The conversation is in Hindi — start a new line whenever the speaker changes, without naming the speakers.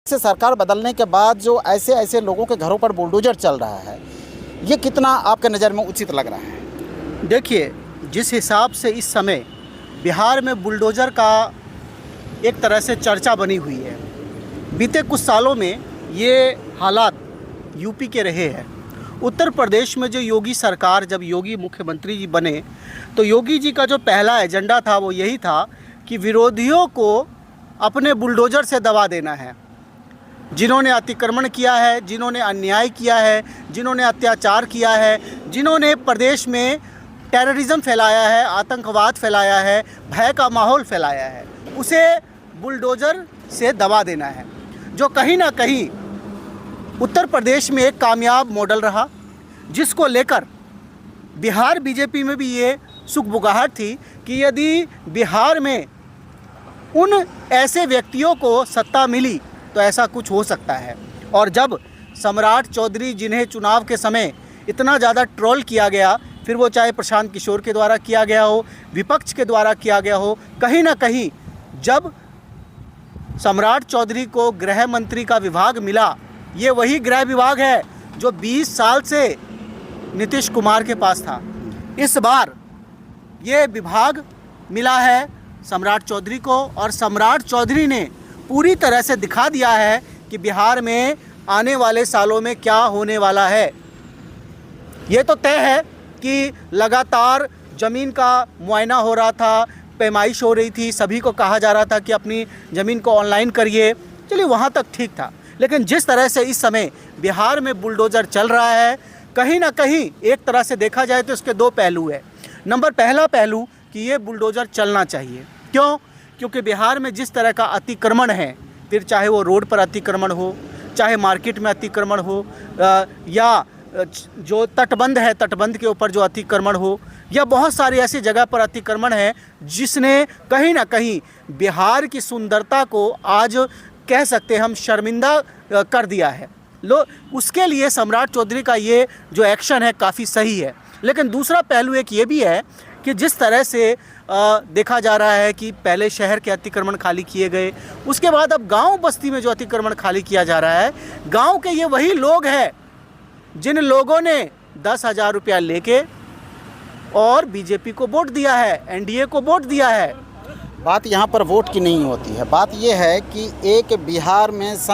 से सरकार बदलने के बाद जो ऐसे ऐसे लोगों के घरों पर बुलडोजर चल रहा है, ये कितना आपके नज़र में उचित लग रहा है?
देखिए, जिस हिसाब से इस समय बिहार में बुलडोज़र का एक तरह से चर्चा बनी हुई है, बीते कुछ सालों में ये हालात यूपी के रहे हैं। उत्तर प्रदेश में जो योगी सरकार, जब योगी मुख्यमंत्री जी बने, तो योगी जी का जो पहला एजेंडा था वो यही था कि विरोधियों को अपने बुलडोज़र से दबा देना है। जिन्होंने अतिक्रमण किया है, जिन्होंने अन्याय किया है, जिन्होंने अत्याचार किया है, जिन्होंने प्रदेश में टेररिज्म फैलाया है, आतंकवाद फैलाया है, भय का माहौल फैलाया है, उसे बुलडोज़र से दबा देना है। जो कहीं ना कहीं उत्तर प्रदेश में एक कामयाब मॉडल रहा, जिसको लेकर बिहार बीजेपी में भी ये सुगबुगाहट थी कि यदि बिहार में उन ऐसे व्यक्तियों को सत्ता मिली तो ऐसा कुछ हो सकता है। और जब सम्राट चौधरी, जिन्हें चुनाव के समय इतना ज़्यादा ट्रोल किया गया, फिर वो चाहे प्रशांत किशोर के द्वारा किया गया हो, विपक्ष के द्वारा किया गया हो, कहीं ना कहीं जब सम्राट चौधरी को गृह मंत्री का विभाग मिला, ये वही गृह विभाग है जो 20 साल से नीतीश कुमार के पास था। इस बार ये विभाग मिला है सम्राट चौधरी को, और सम्राट चौधरी ने पूरी तरह से दिखा दिया है कि बिहार में आने वाले सालों में क्या होने वाला है। ये तो तय है कि लगातार ज़मीन का मुआयना हो रहा था, पैमाइश हो रही थी, सभी को कहा जा रहा था कि अपनी ज़मीन को ऑनलाइन करिए। चलिए, वहाँ तक ठीक था, लेकिन जिस तरह से इस समय बिहार में बुलडोज़र चल रहा है, कहीं ना कहीं एक तरह से देखा जाए तो इसके दो पहलू है। पहला पहलू कि ये बुलडोज़र चलना चाहिए। क्यों? क्योंकि बिहार में जिस तरह का अतिक्रमण है, फिर चाहे वो रोड पर अतिक्रमण हो, चाहे मार्केट में अतिक्रमण हो, या जो तटबंध है, तटबंध के ऊपर जो अतिक्रमण हो, या बहुत सारी ऐसी जगह पर अतिक्रमण है जिसने कहीं ना कहीं बिहार की सुंदरता को आज कह सकते हैं हम शर्मिंदा कर दिया है। उसके लिए सम्राट चौधरी का ये जो एक्शन है काफ़ी सही है। लेकिन दूसरा पहलू एक ये भी है कि जिस तरह से देखा जा रहा है कि पहले शहर के अतिक्रमण खाली किए गए, उसके बाद अब गांव बस्ती में जो अतिक्रमण खाली किया जा रहा है, गांव के ये वही लोग हैं जिन लोगों ने 10,000 रुपया लेके और बीजेपी को वोट दिया है, एनडीए को वोट दिया है।
बात यहाँ पर वोट की नहीं होती है, बात यह है कि एक बिहार में